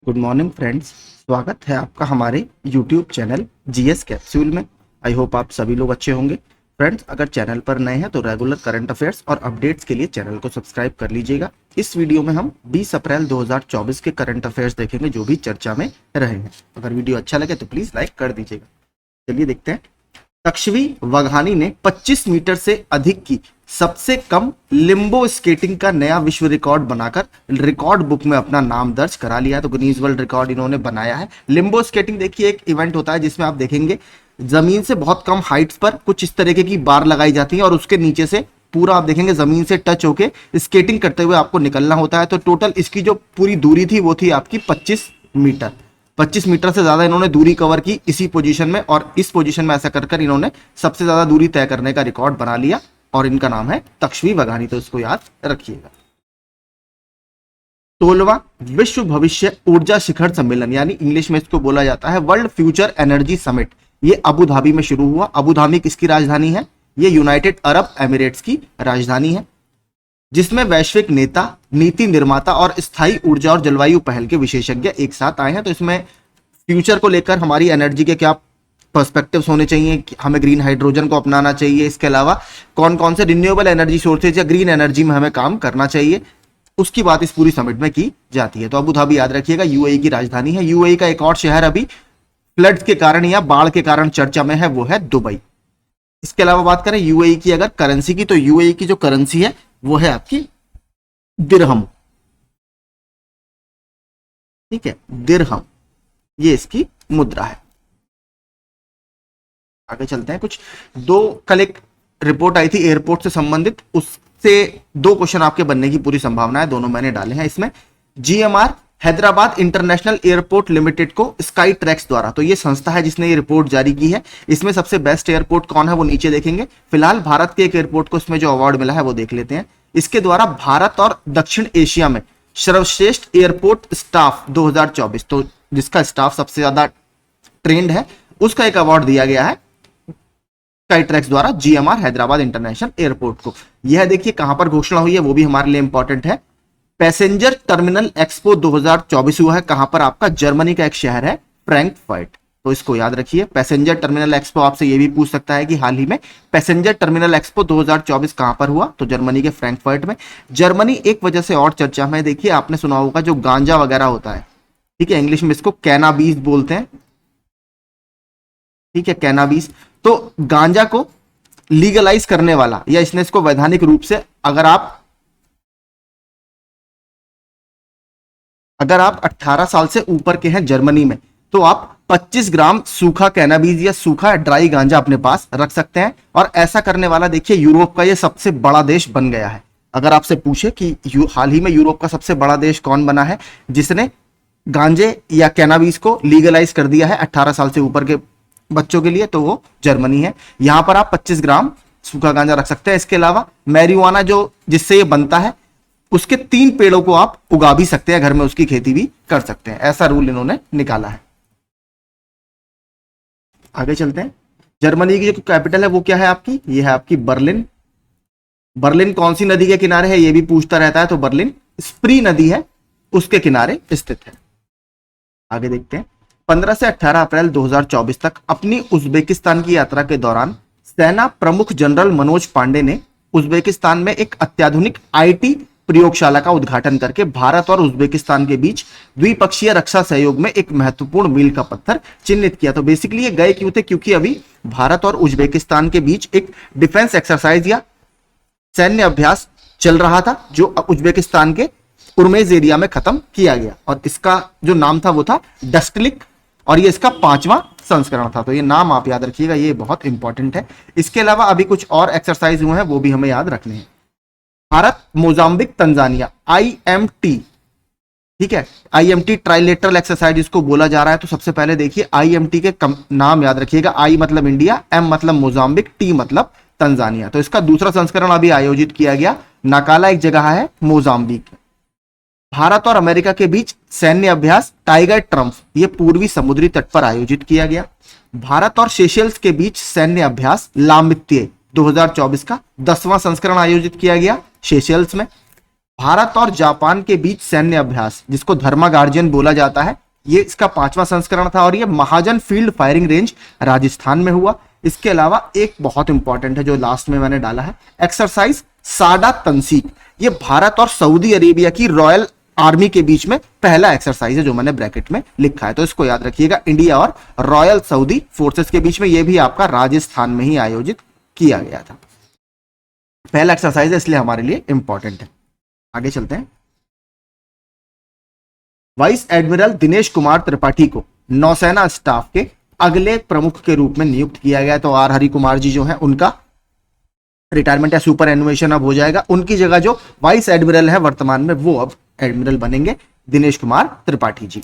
Good morning friends. स्वागत है आपका हमारे यूट्यूब चैनल जीएस कैप्सूल में। आई होप आप सभी लोग अच्छे होंगे। फ्रेंड्स, अगर चैनल पर नए हैं तो रेगुलर करंट अफेयर्स और अपडेट्स के लिए चैनल को सब्सक्राइब कर लीजिएगा। इस वीडियो में हम 20 अप्रैल 2024 के करंट अफेयर्स देखेंगे जो भी चर्चा में रहे हैं। अगर वीडियो अच्छा लगे तो प्लीज लाइक कर दीजिएगा। चलिए देखते हैं। तक्षवी वघानी ने 25 मीटर से अधिक की सबसे कम लिम्बो स्केटिंग का नया विश्व रिकॉर्ड बनाकर रिकॉर्ड बुक में अपना नाम दर्ज करा लिया है। तो गिनीज वर्ल्ड रिकॉर्ड इन्होंने बनाया है। लिम्बो स्केटिंग देखिए एक इवेंट होता है जिसमें आप देखेंगे जमीन से बहुत कम हाइट्स पर कुछ इस तरीके की बार लगाई जाती है और उसके नीचे से पूरा आप देखेंगे जमीन से टच होके स्केटिंग करते हुए आपको निकलना होता है। तो टोटल इसकी जो पूरी दूरी थी वो थी आपकी 25 मीटर। 25 मीटर से ज्यादा इन्होंने दूरी कवर की इसी पोजीशन में, और इस पोजीशन में ऐसा कर कर इन्होंने सबसे ज्यादा दूरी तय करने का रिकॉर्ड बना लिया और इनका नाम है तक्षवी वघानी। तो इसको याद रखिएगा। 16वां विश्व भविष्य ऊर्जा शिखर सम्मेलन, यानी इंग्लिश में इसको बोला जाता है वर्ल्ड फ्यूचर एनर्जी समिट, ये अबू धाबी में शुरू हुआ। अबू धाबी किसकी राजधानी है? ये यूनाइटेड अरब एमिरेट्स की राजधानी है, जिसमें वैश्विक नेता, नीति निर्माता और स्थायी ऊर्जा और जलवायु पहल के विशेषज्ञ एक साथ आए हैं। तो इसमें फ्यूचर को लेकर हमारी एनर्जी के क्या पर्सपेक्टिव्स होने चाहिए, हमें ग्रीन हाइड्रोजन को अपनाना चाहिए, इसके अलावा कौन कौन से रिन्यूएबल एनर्जी सोर्सेज या ग्रीन एनर्जी में हमें काम करना चाहिए, उसकी बात इस पूरी समिट में की जाती है। तो अबू धाबी याद रखिएगा, यूएई की राजधानी है। यूएई का एक और शहर अभी फ्लड्स के कारण या बाढ़ के कारण चर्चा में है, वो है दुबई। इसके अलावा बात करें यूएई की अगर करेंसी की, तो यूएई की जो करेंसी है वो है आपकी दिरहम। ठीक है, दिरहम ये इसकी मुद्रा है। आगे चलते हैं। कुछ कल एक रिपोर्ट आई थी एयरपोर्ट से संबंधित, उससे 2 क्वेश्चन आपके बनने की पूरी संभावना है। दोनों मैंने डाले हैं इसमें। GMR Hyderabad international airport limited को स्काई ट्रैक्स द्वारा, तो ये संस्था है जिसने ये रिपोर्ट जारी की है। इसमें सबसे बेस्ट एयरपोर्ट कौन है वो नीचे देखेंगे। फिलहाल भारत के एक एयरपोर्ट को इसमें जो अवार्ड मिला है वो देख लेते हैं। इसके द्वारा भारत और दक्षिण एशिया में सर्वश्रेष्ठ एयरपोर्ट स्टाफ 2024, तो जिसका स्टाफ सबसे ज्यादा ट्रेंड है उसका एक अवार्ड दिया गया है स्काई ट्रैक्स द्वारा जीएमआर हैदराबाद इंटरनेशनल एयरपोर्ट को। यह देखिए कहां पर घोषणा हुई है, वो भी हमारे लिए इंपॉर्टेंट है। पैसेंजर टर्मिनल एक्सपो 2024 हुआ है। कहां पर? आपका जर्मनी का एक शहर है फ्रैंकफर्ट। तो इसको याद रखिए। पैसेंजर टर्मिनल एक्सपो आपसे ये भी पूछ सकता है कि हाल ही में पैसेंजर टर्मिनल एक्सपो 2024 कहां पर हुआ? तो जर्मनी के फ्रैंकफर्ट में। जर्मनी एक वजह से और चर्चा में, देखिए आपने सुना होगा जो गांजा वगैरह होता है, ठीक है, इंग्लिश में इसको कैनाबीस बोलते हैं। ठीक है, कैनाबीस। तो गांजा को लीगलाइज करने वाला, या इसने इसको वैधानिक रूप से, अगर आप 18 साल से ऊपर के हैं जर्मनी में, तो आप 25 ग्राम सूखा कैनाबीज या सूखा ड्राई गांजा अपने पास रख सकते हैं। और ऐसा करने वाला देखिए यूरोप का ये सबसे बड़ा देश बन गया है। अगर आपसे पूछे कि हाल ही में यूरोप का सबसे बड़ा देश कौन बना है जिसने गांजे या कैनाबीज को लीगलाइज कर दिया है 18 साल से ऊपर के बच्चों के लिए, तो वो जर्मनी है। यहां पर आप 25 ग्राम सूखा गांजा रख सकते हैं। इसके अलावा मैरिजुआना जो जिससे ये बनता है, उसके 3 पेड़ों को आप उगा भी सकते हैं, घर में उसकी खेती भी कर सकते हैं। ऐसा रूल इन्होंने निकाला है। आगे चलते हैं। जर्मनी की जो कैपिटल है वो क्या है आपकी? ये है आपकी बर्लिन। बर्लिन कौन सी नदी के किनारे है ये भी पूछता रहता है, तो बर्लिन स्प्री नदी है उसके किनारे स्थित है। आगे देखते हैं। 15 से 18 अप्रैल 2024 तक अपनी उज्बेकिस्तान की यात्रा के दौरान सेना प्रमुख जनरल मनोज पांडे ने उज्बेकिस्तान में एक अत्याधुनिक आईटी प्रयोगशाला का उद्घाटन करके भारत और उज्बेकिस्तान के बीच द्विपक्षीय रक्षा सहयोग में एक महत्वपूर्ण मील का पत्थर चिन्हित किया। तो बेसिकली ये गए क्यों थे? क्योंकि अभी भारत और उज्बेकिस्तान के बीच एक डिफेंस एक्सरसाइज या सैन्य अभ्यास चल रहा था, जो उज्बेकिस्तान के उर्मेज एरिया में खत्म किया गया, और इसका जो नाम था वो था डस्टलिक, और ये इसका 5वां संस्करण था। तो ये नाम आप याद रखिएगा, ये बहुत इंपॉर्टेंट है। इसके अलावा अभी कुछ और एक्सरसाइज हुए हैं, वो भी हमें याद रखने हैं। भारत, मोजाम्बिक, तंजानिया, आईएमटी, ठीक है, आईएमटी ट्राइलेटरल एक्सरसाइज इसको बोला जा रहा है। तो सबसे पहले देखिए आईएमटी के नाम याद रखिएगा। आई मतलब इंडिया, एम मतलब मोजाम्बिक, टी मतलब तंजानिया। तो इसका दूसरा संस्करण अभी आयोजित किया गया। नाकाला एक जगह है मोजाम्बिक। भारत और अमेरिका के बीच सैन्य अभ्यास टाइगर ट्रम्प, ये पूर्वी समुद्री तट पर आयोजित किया गया। भारत और सेशेल्स के बीच सैन्य अभ्यास लामित्य 2024 का 10वां संस्करण आयोजित किया गया सेशेल्स में। भारत और जापान के बीच सैन्य अभ्यास, जिसको धर्मा गार्जियन बोला जाता है, ये इसका 5वां संस्करण था और ये महाजन फील्ड फायरिंग रेंज राजस्थान में हुआ। इसके अलावा एक बहुत इंपॉर्टेंट है जो लास्ट में मैंने डाला है, एक्सरसाइज साडा तंसीक। ये भारत और सऊदी अरेबिया की रॉयल आर्मी के बीच में पहला एक्सरसाइज है जो मैंने ब्रैकेट में लिखा है, तो इसको याद रखिएगा। इंडिया और रॉयल सऊदी फोर्सेस के बीच में, यह भी आपका राजस्थान में ही आयोजित किया गया था। पहला एक्सरसाइज है इसलिए हमारे लिए इंपॉर्टेंट है। आगे चलते हैं। वाइस एडमिरल दिनेश कुमार त्रिपाठी को नौसेना स्टाफ के अगले प्रमुख के रूप में नियुक्त किया गया। तो आर हरि कुमार जी जो है उनका रिटायरमेंट या सुपर एनुएशन अब हो जाएगा। उनकी जगह जो वाइस एडमिरल है वर्तमान में, वो अब एडमिरल बनेंगे दिनेश कुमार त्रिपाठी जी।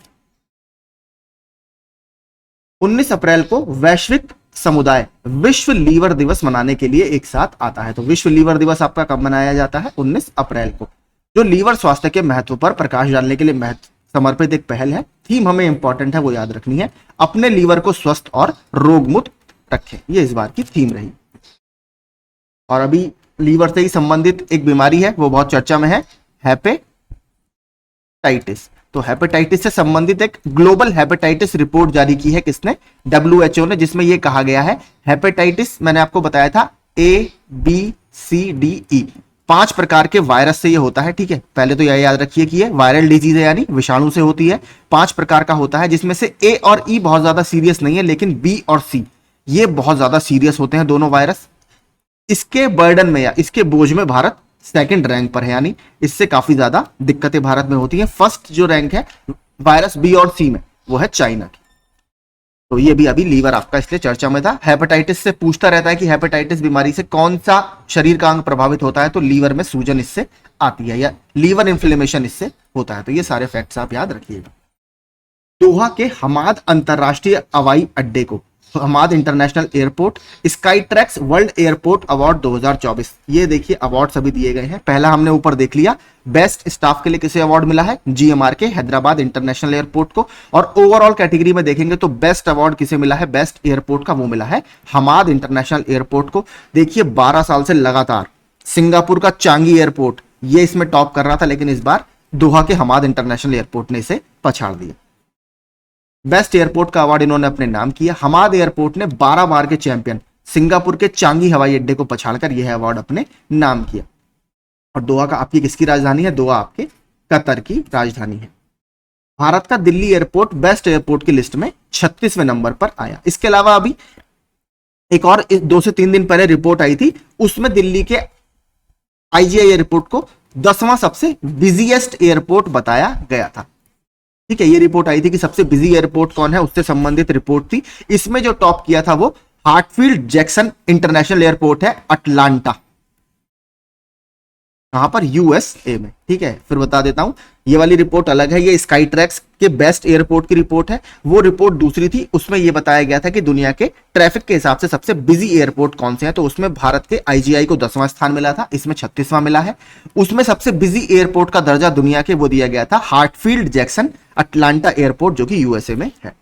19 अप्रैल को वैश्विक समुदाय विश्व लीवर दिवस मनाने के लिए एक साथ आता है। तो विश्व लीवर दिवस आपका कब मनाया जाता है? 19 अप्रैल को, जो लीवर स्वास्थ्य के महत्व पर प्रकाश डालने के लिए समर्पित एक पहल है। थीम हमें इंपॉर्टेंट है, वो याद रखनी है, अपने लीवर को स्वस्थ और रोगमुक्त रखें। ये इस बार की थीम रही। और अभी लीवर से ही संबंधित एक बीमारी है, वो बहुत चर्चा में है, हेपेटाइटिस। तो हेपेटाइटिस से संबंधित एक ग्लोबल हेपेटाइटिस रिपोर्ट जारी की है किसने? WHO ने, जिसमें यह कहा गया है हेपेटाइटिस, मैंने आपको बताया था ABCDE 5 प्रकार के वायरस से ये होता है। ठीक है, पहले तो यह याद रखिए कि ये वायरल डिजीज है, यानी विषाणु से होती है। 5 प्रकार का होता है, जिसमें से A और E बहुत ज्यादा सीरियस नहीं है, लेकिन B और C ये बहुत ज्यादा सीरियस होते हैं दोनों वायरस। इसके बर्डन में या इसके बोझ में भारत सेकंड रैंक पर है, यानी इससे काफी ज्यादा दिक्कतें भारत में होती हैं। फर्स्ट जो रैंक है वायरस B और C में, वो है चाइना की। तो ये भी अभी लीवर आपका इसलिए चर्चा में था। हेपेटाइटिस से पूछता रहता है कि हेपेटाइटिस बीमारी से कौन सा शरीर का अंग प्रभावित होता है, तो लीवर में सूजन इससे आती है या लीवर इन्फ्लेमेशन इससे होता है। तो ये सारे फैक्ट्स आप याद रखिएगा। दोहा के हमाद अंतरराष्ट्रीय हवाई अड्डे को, Hamad International Airport, Skytrax World Airport Award 2024, ये देखिए अवार्ड सभी दिए गए हैं। पहला हमने ऊपर देख लिया, बेस्ट स्टाफ के लिए किसे अवार्ड मिला है? GMR के हैदराबाद इंटरनेशनल एयरपोर्ट को। और ओवरऑल कैटेगरी में देखेंगे तो बेस्ट अवार्ड किसे मिला है? बेस्ट एयरपोर्ट का वो मिला है हमाद इंटरनेशनल एयरपोर्ट को। देखिए 12 साल से लगातार सिंगापुर का चांगी एयरपोर्ट ये इसमें टॉप कर रहा था, लेकिन इस बार दोहा के हमाद इंटरनेशनल एयरपोर्ट ने इसे पछाड़ दिया। बेस्ट एयरपोर्ट का अवार्ड इन्होंने अपने नाम किया। हमाद एयरपोर्ट ने 12 बार के चैंपियन सिंगापुर के चांगी हवाई अड्डे को पछाड़कर यह अवार्ड अपने नाम किया। और दोहा का आपकी किसकी राजधानी है? दोहा आपके कतर की राजधानी है। भारत का दिल्ली एयरपोर्ट बेस्ट एयरपोर्ट की लिस्ट में 36वें नंबर पर आया। इसके अलावा अभी एक और 2 से 3 दिन पहले रिपोर्ट आई थी, उसमें दिल्ली के IGI एयरपोर्ट को 10वां सबसे बिजीएस्ट एयरपोर्ट बताया गया था। ठीक है, ये रिपोर्ट आई थी कि सबसे बिजी एयरपोर्ट कौन है, उससे संबंधित रिपोर्ट थी। इसमें जो टॉप किया था वो हार्टफील्ड जैक्सन इंटरनेशनल एयरपोर्ट है, अटलांटा, कहां पर? USA में। ठीक है, फिर बता देता हूं, ये वाली रिपोर्ट अलग है, ये स्काई ट्रैक्स के बेस्ट एयरपोर्ट की रिपोर्ट है। वो रिपोर्ट दूसरी थी, उसमें यह बताया गया था कि दुनिया के ट्रैफिक के हिसाब से सबसे बिजी एयरपोर्ट कौन से हैं। तो उसमें भारत के IGI को 10वां स्थान मिला था, इसमें 36वां मिला है। उसमें सबसे बिजी एयरपोर्ट का दर्जा दुनिया के वो दिया गया था हार्टफील्ड जैक्सन अटलांटा एयरपोर्ट, जो कि USA में है।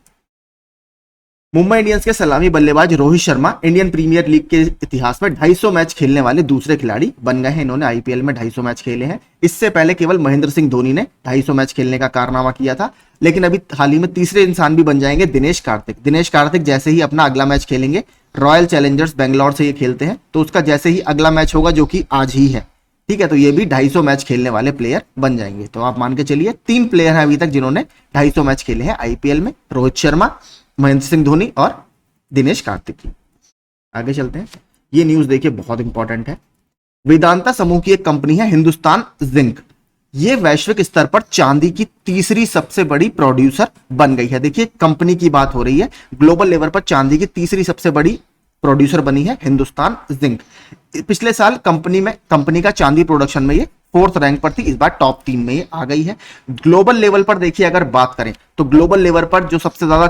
मुंबई इंडियंस के सलामी बल्लेबाज Rohit Sharma Indian Premier League के इतिहास में 250 मैच खेलने वाले दूसरे खिलाड़ी बन गए हैं। इन्होंने IPL में 250 मैच खेले हैं। इससे पहले केवल महेंद्र सिंह धोनी ने 250 मैच खेलने का कारनामा किया था, लेकिन अभी हाल ही में तीसरे इंसान भी बन जाएंगे दिनेश कार्तिक। दिनेश कार्तिक जैसे ही अपना अगला मैच खेलेंगे, रॉयल चैलेंजर्स बेंगलोर से ये खेलते हैं, तो उसका जैसे ही अगला मैच होगा, जो कि आज ही है, ठीक है, तो ये भी 250 मैच खेलने वाले प्लेयर बन जाएंगे। तो आप मान के चलिए 3 प्लेयर हैं अभी तक जिन्होंने 250 मैच खेले हैं IPL में, रोहित शर्मा, महेंद्र सिंह धोनी और दिनेश कार्तिक की। आगे चलते हैं। ये न्यूज देखिए बहुत इंपॉर्टेंट है। वेदांता समूह की एक कंपनी है हिंदुस्तान जिंक, ये वैश्विक स्तर पर चांदी की तीसरी सबसे बड़ी प्रोड्यूसर बन गई है। देखिए कंपनी की बात हो रही है, ग्लोबल लेवल पर चांदी की तीसरी सबसे बड़ी प्रोड्यूसर बनी है हिंदुस्तान जिंक। पिछले साल कंपनी का चांदी प्रोडक्शन में ये 4th रैंक पर थी, इस बार टॉप 3 में ये आ गई है। ग्लोबल लेवल पर देखिए अगर बात करें तो ग्लोबल लेवल पर जो सबसे ज्यादा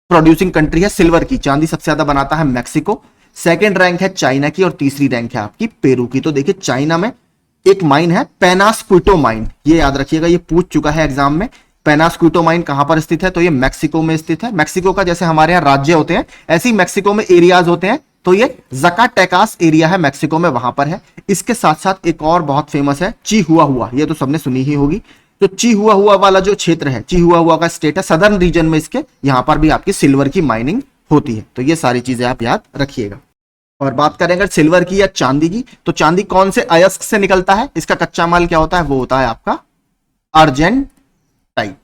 प्रोड्यूसिंग कंट्री है सिल्वर की, चांदी सबसे ज्यादा बनाता है मैक्सिको, 2nd रैंक है चाइना की और तीसरी रैंक है आपकी पेरू की। तो देखिए चाइना में एक माइन है पेनास्क्विटो माइन, ये याद रखिएगा, ये पूछ चुका है एग्जाम में। पेनास्क्विटो माइन कहां पर स्थित है? तो ये मैक्सिको में स्थित है। मैक्सिको का जैसे हमारे यहाँ राज्य होते हैं, ऐसे ही मैक्सिको में एरियाज होते हैं, तो ये ज़काटेकास एरिया है मैक्सिको में, वहां पर है। इसके साथ साथ एक और बहुत फेमस है चिहुआहुआ, ये तो सबने सुनी ही होगी। तो चिहुआहुआ वाला जो क्षेत्र है, चिहुआहुआ का स्टेट है सदर्न रीजन में, इसके यहां पर भी आपकी सिल्वर की माइनिंग होती है। तो ये सारी चीजें आप याद रखिएगा। और बात करें अगर सिल्वर की या चांदी की, तो चांदी कौन से अयस्क से निकलता है, इसका कच्चा माल क्या होता है, वो होता है आपका अर्जेंटाइट।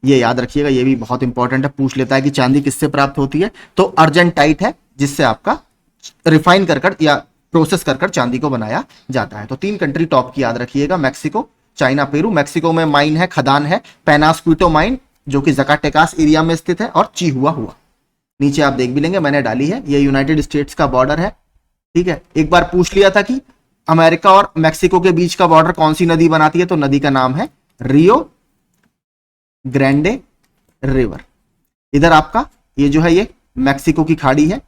ये याद रखिएगा, ये भी बहुत इंपॉर्टेंट है, पूछ लेता है कि चांदी किससे प्राप्त होती है, तो अर्जेंटाइट है, जिससे आपका रिफाइन कर या प्रोसेस कर चांदी को बनाया जाता है। तो 3 कंट्री टॉप की याद रखिएगा, मैक्सिको, चाइना, पेरू। मैक्सिको में माइन है, खदान है पेनास्क्यूटो माइन, जो कि ज़काटेकास एरिया में स्थित है, और चिहुआहुआ। नीचे आप देख भी लेंगे, मैंने डाली है, ये यूनाइटेड स्टेट्स का बॉर्डर है। ठीक है, एक बार पूछ लिया था कि अमेरिका और मैक्सिको के बीच का बॉर्डर कौन सी नदी बनाती है, तो नदी का नाम है रियो ग्रैंडे रिवर। इधर आपका ये जो है ये मैक्सिको की खाड़ी है,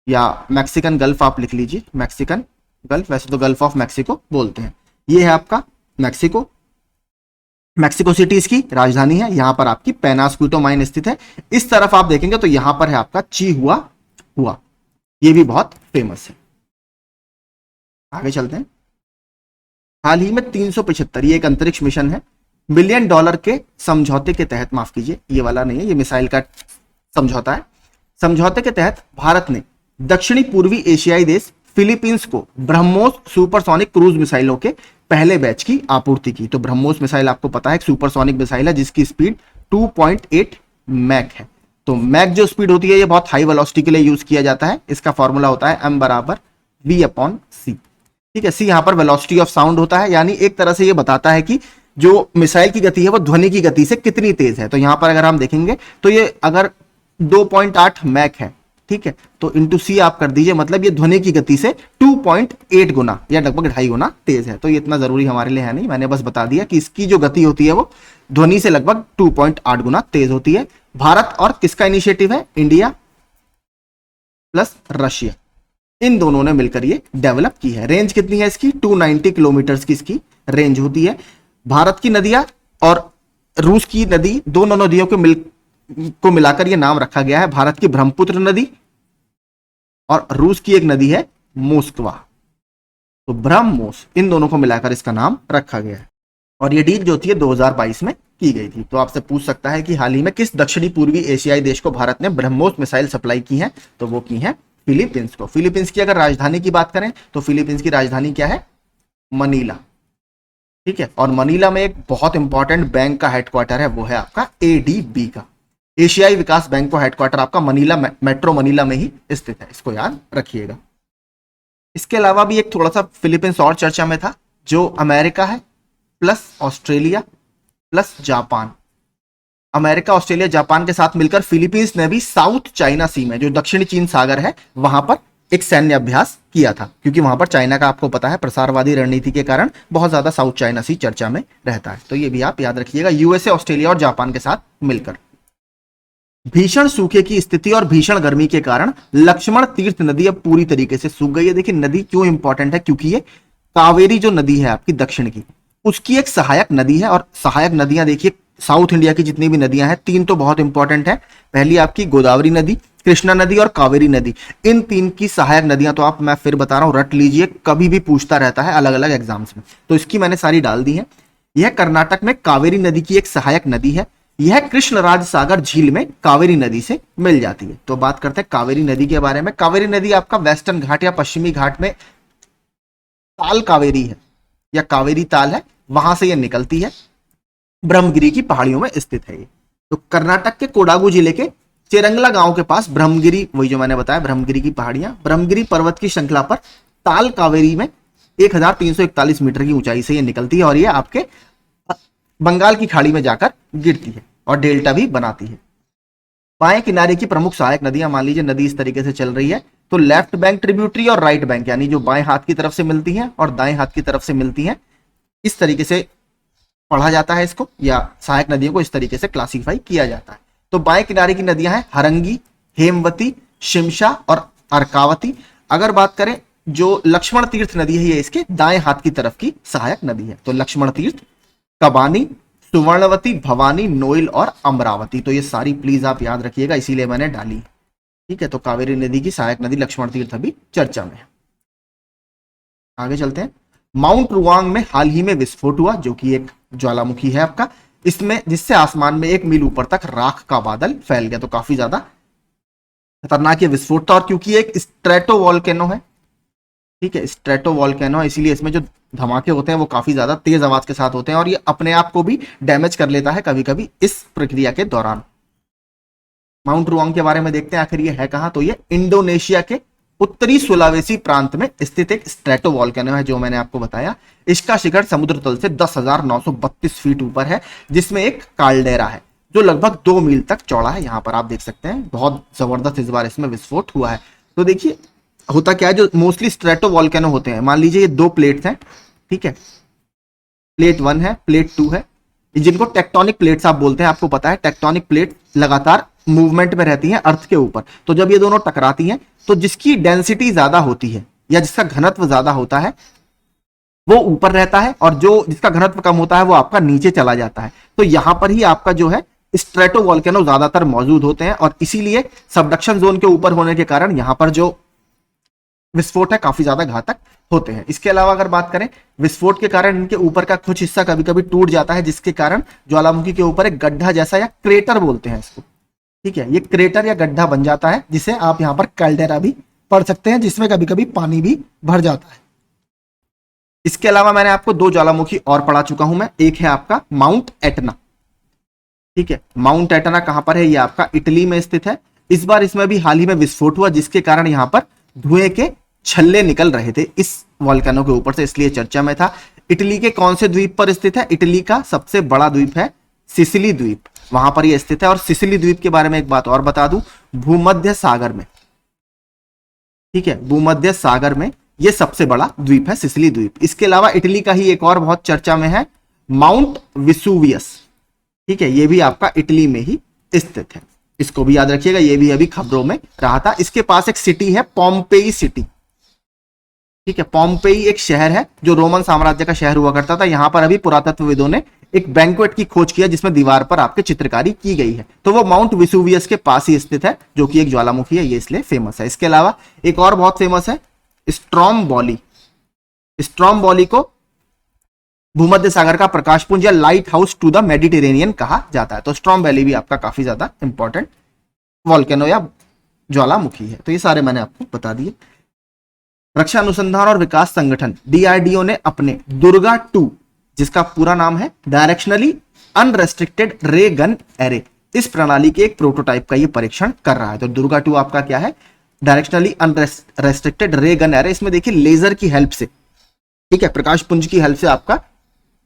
या मैक्सिकन गल्फ आप लिख लीजिए, मैक्सिकन गल्फ, वैसे तो गल्फ ऑफ मैक्सिको बोलते हैं। ये है आपका मैक्सिको, मैक्सिको सिटी इसकी राजधानी है। यहां पर आपकी पेनास्क्यूटो माइन स्थित है। इस तरफ आप देखेंगे तो यहां पर है आपका चिहुआहुआ, ये भी बहुत फेमस है। आगे चलते हैं। हाल ही में 375, ये एक अंतरिक्ष मिशन है, $1 बिलियन के समझौते के तहत, माफ कीजिए ये वाला नहीं है, ये मिसाइल का समझौता है। समझौते के तहत भारत ने दक्षिणी पूर्वी एशियाई देश फिलीपींस को ब्रह्मोस सुपरसोनिक क्रूज मिसाइलों के पहले बैच की आपूर्ति की। तो ब्रह्मोस मिसाइल आपको पता है एक सुपरसोनिक मिसाइल है, जिसकी स्पीड 2.8 मैक है। तो मैक जो स्पीड होती है, ये बहुत हाई वेलोसिटी के लिए यूज किया जाता है। इसका फॉर्मूला होता है m = v/c। ठीक है, सी यहां पर वेलोसिटी ऑफ साउंड होता है, यानी एक तरह से ये बताता है कि जो मिसाइल की गति है वो ध्वनि की गति से कितनी तेज है। तो यहां पर अगर हम देखेंगे तो ये अगर 2.8 मैक है, ठीक है, तो इंटू सी आप कर दीजिए, मतलब ये ध्वनि की गति से 2.8 गुना या लगभग 2.5 गुना तेज है। तो ये इतना जरूरी हमारे लिए है नहीं, मैंने बस बता दिया कि इसकी जो गति होती है वो ध्वनि से लगभग 2.8 गुना तेज होती है। भारत और किसका इनिशिएटिव है, इंडिया प्लस रशिया, इन दोनों ने मिलकर ये डेवलप की है। रेंज कितनी है इसकी, 290 किलोमीटर की इसकी रेंज होती है। भारत की नदियां और रूस की नदी, दोनों नदियों को मिलाकर यह नाम रखा गया है। भारत की ब्रह्मपुत्र नदी और रूस की एक नदी है मोस्कवा, तो ब्रह्मोस, इन दोनों को मिलाकर इसका नाम रखा गया है। और ये डील जो थी 2022 में की गई थी। तो आपसे पूछ सकता है कि हाल ही में किस दक्षिणी पूर्वी एशियाई देश को भारत ने ब्रह्मोस मिसाइल सप्लाई की है, तो वो की है फिलीपींस को। फिलीपींस की अगर राजधानी की बात करें तो फिलीपींस की राजधानी क्या है, मनीला। ठीक है, और मनीला में एक बहुत इंपॉर्टेंट बैंक का हेडक्वार्टर है, वो है आपका एडीबी का, एशियाई विकास बैंक का हेडक्वार्टर आपका मनीला, मेट्रो मनीला में ही स्थित है, इसको याद रखिएगा। इसके अलावा भी एक थोड़ा सा फिलीपींस और चर्चा में था, जो अमेरिका है plus Australia plus Japan. America, Australia, Japan के साथ मिलकर फिलीपींस ने भी साउथ चाइना सी में, जो दक्षिणी चीन सागर है, वहां पर एक सैन्य अभ्यास किया था, क्योंकि वहां पर चाइना का आपको पता है प्रसारवादी रणनीति के कारण बहुत ज्यादा साउथ चाइना सी चर्चा में रहता है। तो ये भी आप याद रखिएगा, यूएसए, ऑस्ट्रेलिया और जापान के साथ मिलकर। भीषण सूखे की स्थिति और भीषण गर्मी के कारण लक्ष्मण तीर्थ नदी अब पूरी तरीके से सूख गई है। देखिए नदी क्यों इंपॉर्टेंट है, क्योंकि ये कावेरी जो नदी है आपकी दक्षिण की, उसकी एक सहायक नदी है। और सहायक नदियां देखिए साउथ इंडिया की जितनी भी नदियां हैं, 3 तो बहुत इंपॉर्टेंट है। पहली आपकी गोदावरी नदी, कृष्णा नदी और कावेरी नदी, इन 3 की सहायक नदियां तो आप, मैं फिर बता रहा हूं, रट लीजिए, कभी भी पूछता रहता है अलग अलग एग्जाम्स में, तो इसकी मैंने सारी डाल दी है। यह कर्नाटक में कावेरी नदी की एक सहायक नदी है। यह कृष्णराज सागर झील में कावेरी नदी से मिल जाती है। तो बात करते हैं कावेरी नदी के बारे में। कावेरी नदी आपका वेस्टर्न घाट या पश्चिमी घाट में ताल कावेरी है या कावेरी ताल है, वहां से यह निकलती है, ब्रह्मगिरी की पहाड़ियों में स्थित है ये। तो कर्नाटक के कोडागु जिले के चेरंगला गांव के पास ब्रह्मगिरी, वही जो मैंने बताया ब्रह्मगिरी की पहाड़ियां, ब्रह्मगिरी पर्वत की श्रृंखला पर ताल कावेरी में 1341 मीटर की ऊंचाई से यह निकलती है, और यह आपके बंगाल की खाड़ी में जाकर गिरती है और डेल्टा भी बनाती है। बाएं किनारे की प्रमुख सहायक नदियां, मान लीजिए नदी इस तरीके से चल रही है, तो लेफ्ट बैंक ट्रिब्यूटरी और राइट बैंक, यानी जो बाएं हाथ की तरफ से मिलती हैं और दाएं हाथ की तरफ से मिलती हैं, इस तरीके से पढ़ा जाता है इसको, या सहायक नदियों को इस तरीके से क्लासिफाई किया जाता है। तो बाएं किनारे की नदियां हैं हरंगी, हेमवती, शिमशा और अर्कावती। अगर बात करें जो लक्ष्मण तीर्थ नदी है, ये इसके दाएं हाथ की तरफ की सहायक नदी है। तो लक्ष्मण तीर्थ, कबानी, सुवर्णवती, भवानी, नोइल और अमरावती। तो ये सारी प्लीज आप याद रखिएगा, इसीलिए मैंने डाली। ठीक है, तो कावेरी नदी की सहायक नदी लक्ष्मण तीर्थ अभी चर्चा में है। आगे चलते हैं। माउंट रुआंग में हाल ही में विस्फोट हुआ, जो कि एक ज्वालामुखी है आपका, इसमें जिससे आसमान में 1 मील ऊपर तक राख का बादल फैल गया। तो काफी ज्यादा खतरनाक ये विस्फोट था, और क्योंकि एक स्ट्रेटो वॉल्केनो है, ठीक है, स्ट्रेटो वॉल्केनो है, इसीलिए इसमें जो धमाके होते हैं वो काफी ज्यादा तेज आवाज के साथ होते हैं, और ये अपने आप को भी डैमेज कर लेता है कभी कभी इस प्रक्रिया के दौरान। माउंट रुआंग के बारे में देखते हैं आखिर ये है कहां। तो ये इंडोनेशिया के उत्तरी सुलावेसी प्रांत में स्थित एक स्ट्रेटो वॉल्केनो है, जो मैंने आपको बताया। इसका शिखर समुद्र तल से 10,932 फीट ऊपर है, जिसमें एक काल्डेरा है जो लगभग 2 मील तक चौड़ा है। यहां पर आप देख सकते हैं बहुत जबरदस्त इस बार इसमें विस्फोट हुआ है। तो देखिए होता क्या है, जो मोस्टली स्ट्रेटो वॉल्केनो होते हैं, मान लीजिए ये 2 प्लेट्स हैं, ठीक है, प्लेट 1 है, प्लेट 2 है, जिनको टेक्टोनिक प्लेट्स आप बोलते हैं। आपको पता है टेक्टोनिक प्लेट लगातार मूवमेंट में रहती हैं अर्थ के ऊपर। तो जब ये दोनों टकराती हैं तो जिसकी डेंसिटी ज्यादा होती है या जिसका घनत्व ज्यादा होता है वो ऊपर रहता है, और जो जिसका घनत्व कम होता है वो आपका नीचे चला जाता है। तो यहां पर ही आपका जो है स्ट्रेटो वॉल्केनो ज्यादातर मौजूद होते हैं, और इसीलिए सबडक्शन जोन के ऊपर होने के कारण यहां पर जो विस्फोट है काफी ज्यादा घातक होते हैं। इसके अलावा अगर बात करें, विस्फोट के कारण इनके ऊपर का कुछ हिस्सा कभी कभी टूट जाता है, जिसके कारण ज्वालामुखी के ऊपर एक गड्ढा जैसा या क्रेटर बोलते हैं इसको, ठीक है, ये क्रेटर या गड्ढा बन जाता है, जिसे आप यहां पर कैल्डेरा भी पढ़ सकते हैं, जिसमें कभी कभी पानी भी भर जाता है। इसके अलावा मैंने आपको 2 ज्वालामुखी और पढ़ा चुका हूं मैं। एक है आपका माउंट एटना, ठीक है, माउंट एटना कहां पर है, ये आपका इटली में स्थित है। इस बार इसमें भी हाल ही में विस्फोट हुआ, जिसके कारण यहां पर धुएं के छल्ले निकल रहे थे इस वॉल्केनो के ऊपर से, इसलिए चर्चा में था। इटली के कौन से द्वीप पर स्थित है? इटली का सबसे बड़ा द्वीप है सिसिली द्वीप, वहां पर यह स्थित है। और सिसिली द्वीप के बारे में एक बात और बता दूं, भूमध्य सागर में, ठीक है, भूमध्य सागर में यह सबसे बड़ा द्वीप है सिसिली द्वीप। इसके अलावा इटली का ही एक और बहुत चर्चा में है, माउंट विसुवियस, ठीक है, यह भी आपका इटली में ही स्थित है, इसको भी याद रखिएगा, यह भी अभी खबरों में रहा था। इसके पास एक सिटी है पोम्पेई सिटी, ठीक है, पोम्पेई एक शहर है जो रोमन साम्राज्य का शहर हुआ करता था। यहां पर अभी पुरातत्वविदों ने एक बैंक्वेट की खोज किया जिसमें दीवार पर आपके चित्रकारी की गई है। तो वो माउंट विसुवियस के पास ही स्थित है, जो कि एक ज्वालामुखी है, ये इसलिए फेमस है। इसके अलावा एक और बहुत फेमस है स्ट्रोम्बोली। स्ट्रोम्बोली को भूमध्य सागर का प्रकाशपुंज या lighthouse to the Mediterranean कहा जाता है। तो स्ट्रोम्बोली भी आपका काफी ज्यादा इंपॉर्टेंट वॉल्केनो या ज्वालामुखी है। तो ये सारे मैंने आपको बता दिए। रक्षा अनुसंधान और विकास संगठन डीआरडीओ ने अपने दुर्गा 2, जिसका पूरा नाम है डायरेक्शनली अनरेस्ट्रिक्टेड रे गन एरे, इस प्रणाली के एक प्रोटोटाइप का ये परीक्षण कर रहा है। तो दुर्गा 2 आपका क्या है? डायरेक्शनली अनरेस्ट्रिक्टेड रे गन एरे। इसमें देखिए लेजर की हेल्प से, ठीक है, प्रकाश पुंज की हेल्प से आपका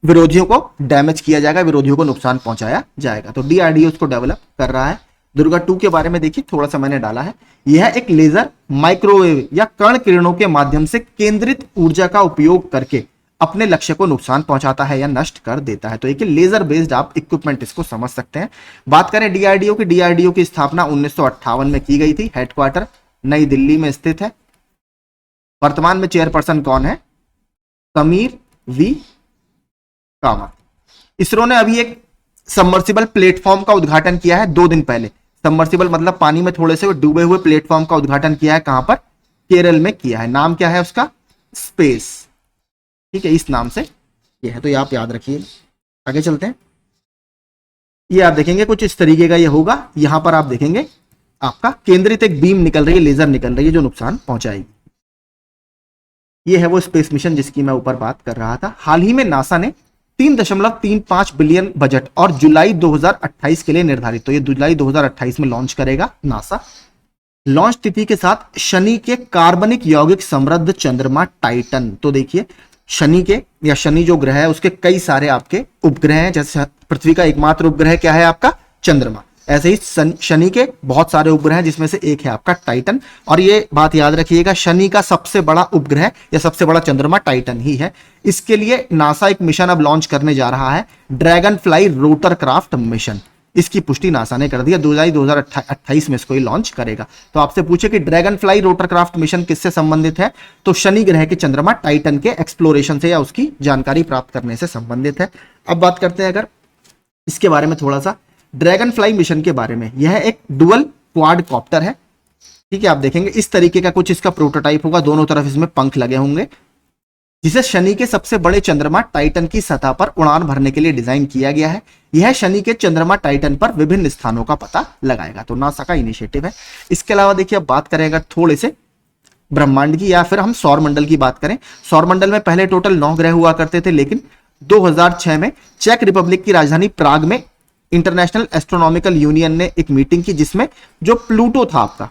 विरोधियों को डैमेज किया जाएगा, विरोधियों को नुकसान पहुंचाया जाएगा। तो डीआरडीओ इसको डेवलप कर रहा है। दुर्गा 2 के बारे में देखिए थोड़ा सा मैंने डाला है। यह एक लेजर, माइक्रोवेव या कण किरणों के माध्यम से केंद्रित ऊर्जा का उपयोग करके अपने लक्ष्य को नुकसान पहुंचाता है या नष्ट कर देता है। तो एक लेजर बेस्ड आप इक्विपमेंट इसको समझ सकते हैं। बात करें डीआरडीओ की स्थापना 1958 में की गई थी। हेडक्वार्टर नई दिल्ली में स्थित है। वर्तमान में चेयरपर्सन कौन है? समीर वी कामत। इसरो ने अभी एक सबमर्सिबल प्लेटफॉर्म का उद्घाटन किया है 2 दिन पहले। सबमर्सिबल मतलब पानी में थोड़े से डूबे हुए प्लेटफॉर्म का उद्घाटन किया है। कहां पर? केरल में किया है। नाम क्या है उसका? स्पेस, ठीक है, इस नाम से ये है, तो ये आप याद रखिए। आगे चलते हैं। ये आप देखेंगे कुछ इस तरीके का ये होगा। यहां पर आप देखेंगे आपका केंद्रित एक बीम निकल रही है, लेजर निकल रही है जो नुकसान पहुंचाएगी। ये है वो स्पेस मिशन जिसकी मैं ऊपर बात कर रहा था। हाल ही में नासा ने 3.35 बिलियन बजट और जुलाई 2028 के लिए निर्धारित, तो ये जुलाई 2028 में लॉन्च करेगा नासा। लॉन्च तिथि के साथ शनि के कार्बनिक यौगिक समृद्ध चंद्रमा टाइटन। तो देखिए शनि के या शनि जो ग्रह है उसके कई सारे आपके उपग्रह हैं। जैसे पृथ्वी का एकमात्र उपग्रह क्या है? आपका चंद्रमा। ऐसे ही शनि के बहुत सारे उपग्रह हैं जिसमें से एक है आपका टाइटन। और ये बात याद रखिएगा, शनि का सबसे बड़ा उपग्रह या सबसे बड़ा चंद्रमा टाइटन ही है। इसके लिए नासा एक मिशन अब लॉन्च करने जा रहा है, ड्रैगन फ्लाई रोटरक्राफ्ट मिशन। इसकी पुष्टि नासा ने कर दिया, जुलाई 2028 में इसको लॉन्च करेगा। तो आपसे पूछे कि ड्रैगन फ्लाई रोटरक्राफ्ट मिशन किससे संबंधित है? तो शनि ग्रह के चंद्रमा टाइटन के एक्सप्लोरेशन से या उसकी जानकारी प्राप्त करने से संबंधित है। अब बात करते हैं अगर इसके बारे में थोड़ा सा, ड्रैगन फ्लाई मिशन के बारे में। यह एक डुअल क्वाड कॉप्टर है, ठीक है, आप देखेंगे इस तरीके का कुछ इसका प्रोटोटाइप होगा, दोनों तरफ इसमें पंख लगे होंगे, जिसे शनि के सबसे बड़े चंद्रमा टाइटन की सतह पर उड़ान भरने के लिए डिजाइन किया गया है। यह शनि के चंद्रमा टाइटन पर विभिन्न स्थानों का पता लगाएगा। तो नासा का इनिशिएटिव है। इसके अलावा देखिए, अब बात करें अगर थोड़े से ब्रह्मांड की या फिर हम सौर मंडल की बात करें, सौर मंडल में पहले टोटल 9 ग्रह हुआ करते थे, लेकिन 2006 में चेक रिपब्लिक की राजधानी प्राग में इंटरनेशनल एस्ट्रोनॉमिकल यूनियन ने एक मीटिंग की, जिसमें जो प्लूटो था आपका,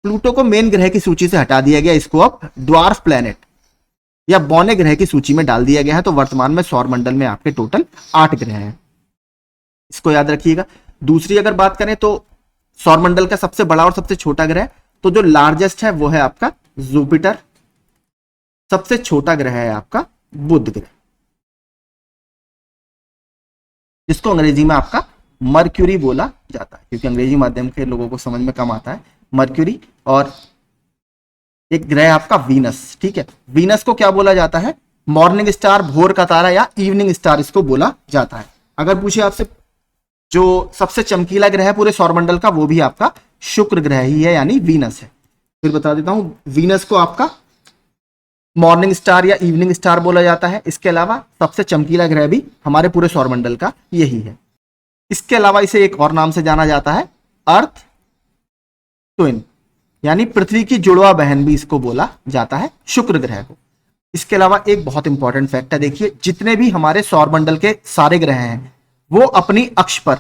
प्लूटो को मेन ग्रह की सूची से हटा दिया गया, इसको अब ड्वार्फ प्लैनेट या बौने ग्रह की सूची में डाल दिया गया है। तो वर्तमान में सौर मंडल में आपके टोटल 8 ग्रह हैं, इसको याद रखिएगा। दूसरी अगर बात करें तो सौर मंडल का सबसे बड़ा और सबसे छोटा ग्रह, तो जो लार्जेस्ट है वो है आपका जुपिटर, सबसे छोटा ग्रह है आपका बुध ग्रह, जिसको अंग्रेजी में आपका मर्क्यूरी बोला जाता है, क्योंकि अंग्रेजी माध्यम के लोगों को समझ में कम आता है मर्क्यूरी। और एक ग्रह आपका वीनस, ठीक है, वीनस को क्या बोला जाता है, मॉर्निंग स्टार, भोर का तारा या इवनिंग स्टार इसको बोला जाता है। अगर पूछे आपसे जो सबसे चमकीला ग्रह है पूरे सौरमंडल का, वो भी आपका शुक्र ग्रह ही है, यानी वीनस है। फिर बता देता हूं, वीनस को आपका मॉर्निंग स्टार या इवनिंग स्टार बोला जाता है। इसके अलावा सबसे चमकीला ग्रह भी हमारे पूरे सौरमंडल का यही है। इसके अलावा इसे एक और नाम से जाना जाता है, अर्थ ट्विन, यानी पृथ्वी की जुड़वा बहन भी इसको बोला जाता है, शुक्र ग्रह को। इसके अलावा एक बहुत इंपॉर्टेंट फैक्ट है, देखिए जितने भी हमारे सौरमंडल के सारे ग्रह हैं वो अपनी अक्ष पर,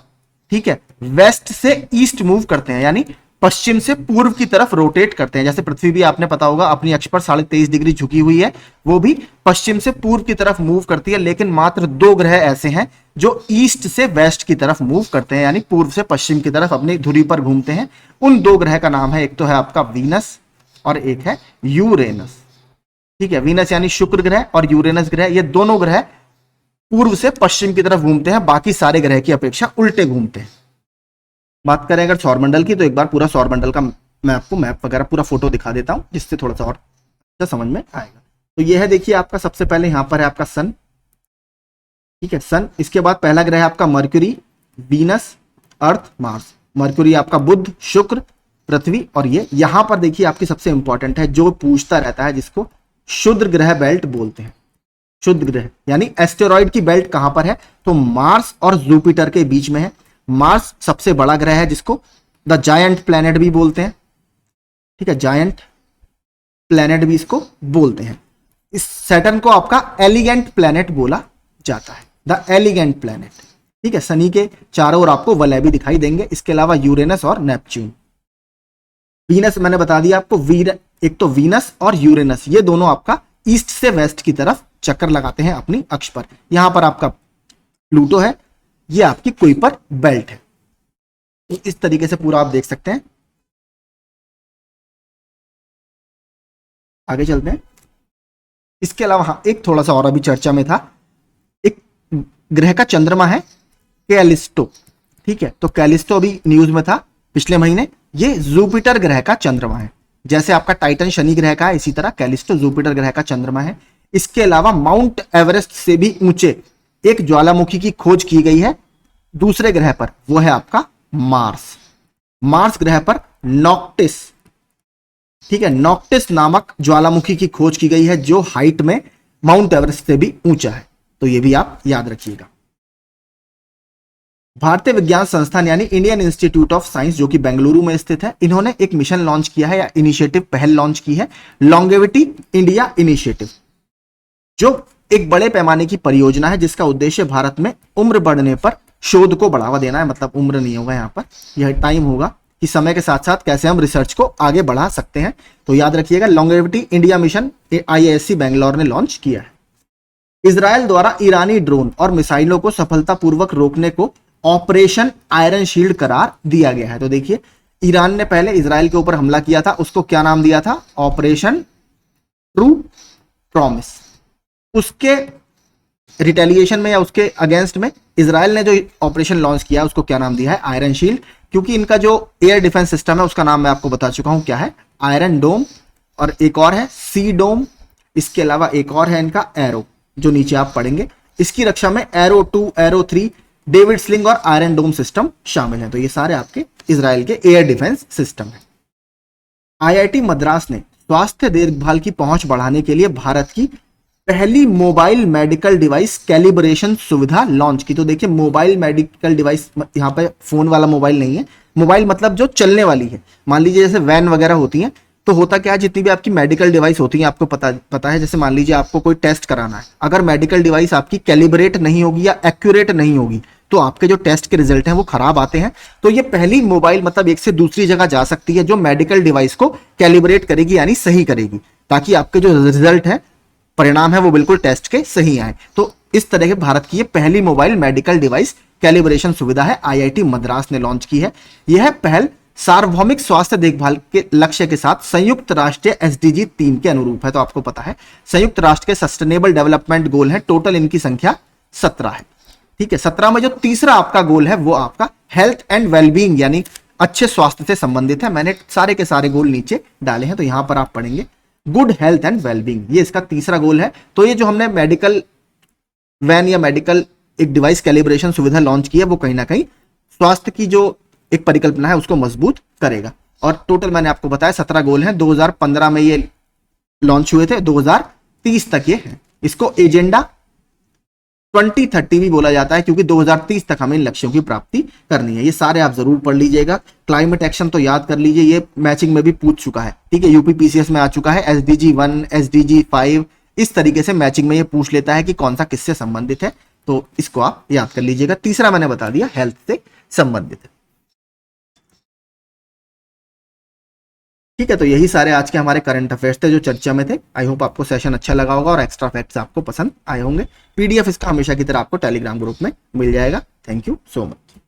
ठीक है, वेस्ट से ईस्ट मूव करते हैं, यानी पश्चिम से पूर्व की तरफ रोटेट करते हैं। जैसे पृथ्वी भी आपने पता होगा अपनी अक्ष पर 23.5 डिग्री झुकी हुई है, वो भी पश्चिम से पूर्व की तरफ मूव करती है। लेकिन मात्र 2 ग्रह ऐसे हैं जो ईस्ट से वेस्ट की तरफ मूव करते हैं, यानी पूर्व से पश्चिम की तरफ अपनी धुरी पर घूमते हैं। उन 2 ग्रह का नाम है, एक तो है आपका वीनस और एक है यूरेनस, ठीक है। वीनस यानी शुक्र ग्रह और यूरेनस ग्रह, ये दोनों ग्रह पूर्व से पश्चिम की तरफ घूमते हैं, बाकी सारे ग्रह की अपेक्षा उल्टे घूमते हैं। बात करें अगर सौरमंडल की, तो एक बार पूरा सौरमंडल का मैं आपको मैप वगैरह पूरा फोटो दिखा देता हूं, जिससे थोड़ा सा और अच्छा समझ में आएगा। तो ये है, देखिए आपका सबसे पहले यहां पर है आपका सन, ठीक है, सन। इसके बाद पहला ग्रह है आपका मर्क्यूरी, वीनस, अर्थ, मार्स। मर्क्यूरी आपका बुध, शुक्र, पृथ्वी, और ये यहां पर देखिए आपकी सबसे इंपॉर्टेंट है, जो पूछता रहता है, जिसको शुद्ध ग्रह बेल्ट बोलते हैं। शुद्ध ग्रह यानी एस्टेरॉइड की बेल्ट कहां पर है, तो मार्स और जुपिटर के बीच में है। मार्स सबसे बड़ा ग्रह है, जिसको द जायंट प्लैनेट भी बोलते हैं, ठीक है, जायंट प्लैनेट भी इसको बोलते हैं। इस सैटर्न को आपका एलिगेंट प्लैनेट बोला जाता है, द एलिगेंट प्लैनेट, ठीक है। शनि के चारों ओर आपको वलय भी दिखाई देंगे। इसके अलावा यूरेनस और नेपच्यून। वीनस मैंने बता दिया आपको, एक तो वीनस और यूरेनस, ये दोनों आपका ईस्ट से वेस्ट की तरफ चक्कर लगाते हैं अपनी अक्ष पर। यहां पर आपका प्लूटो है, ये आपकी कुइपर बेल्ट है। तो इस तरीके से पूरा आप देख सकते हैं। आगे चलते हैं। इसके अलावा हाँ, एक थोड़ा सा और अभी चर्चा में था, एक ग्रह का चंद्रमा है कैलिस्टो, ठीक है। तो कैलिस्टो अभी न्यूज में था पिछले महीने। ये जुपिटर ग्रह का चंद्रमा है, जैसे आपका टाइटन शनि ग्रह का है, इसी तरह कैलिस्टो जुपिटर ग्रह का चंद्रमा है। इसके अलावा माउंट एवरेस्ट से भी ऊंचे एक ज्वालामुखी की खोज की गई है दूसरे ग्रह पर, वो है आपका मार्स। मार्स ग्रह पर नॉक्टिस, ठीक है, नॉक्टिस नामक ज्वालामुखी की खोज की गई है, जो हाइट में माउंट एवरेस्ट से भी ऊंचा है। तो ये भी आप याद रखिएगा। भारतीय विज्ञान संस्थान यानी इंडियन इंस्टीट्यूट ऑफ साइंस, जो कि बेंगलुरु में स्थित है, इन्होंने एक मिशन लॉन्च किया है, या इनिशिएटिव पहल लॉन्च की है, लॉन्गेविटी इंडिया इनिशिएटिव, जो एक बड़े पैमाने की परियोजना है, जिसका उद्देश्य भारत में उम्र बढ़ने पर शोध को बढ़ावा देना है। मतलब उम्र नहीं होगा यहाँ पर, यह टाइम होगा कि समय के साथ साथ कैसे हम रिसर्च को आगे बढ़ा सकते हैं। तो याद रखिएगा, longevity India mission IISc Bangalore ने लॉन्च किया है। इजराइल द्वारा ईरानी ड्रोन और मिसाइलों को सफलतापूर्वक रोकने को ऑपरेशन आयरन शील्ड करार दिया गया है। तो देखिए, ईरान ने पहले इजराइल के ऊपर हमला किया था, उसको क्या नाम दिया था, ऑपरेशन ट्रू प्रॉमिस। उसके रिटेलिएशन में या उसके अगेंस्ट में इजराइल ने जो ऑपरेशन लॉन्च किया उसको क्या नाम दिया है, आयरन शील्ड, क्योंकि इनका जो एयर डिफेंस सिस्टम है उसका नाम मैं आपको बता चुका हूं क्या है, आयरन डोम, और एक और है सी डोम। इसके अलावा एक और है इनका एरो, जो नीचे आप पढ़ेंगे। इसकी रक्षा में एरो 2, एरो 3, डेविड स्लिंग और आयरन डोम सिस्टम शामिल है। तो ये सारे आपके इजराइल के एयर डिफेंस सिस्टम है। आईआईटी मद्रास ने स्वास्थ्य देखभाल की पहुंच बढ़ाने के लिए भारत की पहली मोबाइल मेडिकल डिवाइस कैलिब्रेशन सुविधा लॉन्च की। तो देखिए मोबाइल मेडिकल डिवाइस, यहाँ पे फोन वाला मोबाइल नहीं है, मोबाइल मतलब जो चलने वाली है। मान लीजिए जैसे वैन वगैरह होती हैं, तो होता क्या है, जितनी भी आपकी मेडिकल डिवाइस होती है आपको पता है, जैसे मान लीजिए आपको कोई टेस्ट कराना है, अगर मेडिकल डिवाइस आपकी कैलिब्रेट नहीं होगी या एक्यूरेट नहीं होगी तो आपके जो टेस्ट के रिजल्ट हैं वो खराब आते हैं। तो ये पहली मोबाइल मतलब एक से दूसरी जगह जा सकती है जो मेडिकल डिवाइस को कैलिब्रेट करेगी यानी सही करेगी, ताकि आपके जो रिजल्ट है, परिणाम है, वो बिल्कुल टेस्ट के सही आए। तो इस तरह के भारत की ये पहली मोबाइल मेडिकल डिवाइस कैलिब्रेशन सुविधा है, आईआईटी मद्रास ने लॉन्च की है। यह पहल सार्वभौमिक स्वास्थ्य देखभाल के लक्ष्य के साथ संयुक्त राष्ट्रीय एसडीजी 3 के अनुरूप है। तो आपको पता है संयुक्त राष्ट्र के सस्टेनेबल डेवलपमेंट गोल है, टोटल इनकी संख्या 17 है। ठीक है, 17 में जो तीसरा आपका गोल है वो आपका हेल्थ एंड वेलबींग यानी अच्छे स्वास्थ्य से संबंधित है। मैंने सारे के सारे गोल नीचे डाले हैं, तो यहां पर आप पढ़ेंगे गुड हेल्थ एंड वेलबींग, ये इसका तीसरा गोल है। तो ये जो हमने मेडिकल वैन या मेडिकल एक डिवाइस कैलिब्रेशन सुविधा लॉन्च की है वो कहीं ना कहीं स्वास्थ्य की जो एक परिकल्पना है उसको मजबूत करेगा। और टोटल मैंने आपको बताया 17 गोल हैं, 2015 में ये लॉन्च हुए थे, 2030 तक ये है। इसको एजेंडा 2030 भी बोला जाता है क्योंकि 2030 तक हमें इन लक्ष्यों की प्राप्ति करनी है। ये सारे आप जरूर पढ़ लीजिएगा। क्लाइमेट एक्शन तो याद कर लीजिए, ये मैचिंग में भी पूछ चुका है। ठीक है, यूपीपीसीएस में आ चुका है, एसडीजी 1, एसडीजी 5, इस तरीके से मैचिंग में ये पूछ लेता है कि कौन सा किससे संबंधित है, तो इसको आप याद कर लीजिएगा। तीसरा मैंने बता दिया हेल्थ से संबंधित है। ठीक है, तो यही सारे आज के हमारे करंट अफेयर्स थे जो चर्चा में थे। आई होप आपको सेशन अच्छा लगा होगा और एक्स्ट्रा फैक्ट्स आपको पसंद आए होंगे। पीडीएफ इसका हमेशा की तरह आपको टेलीग्राम ग्रुप में मिल जाएगा। Thank you so much.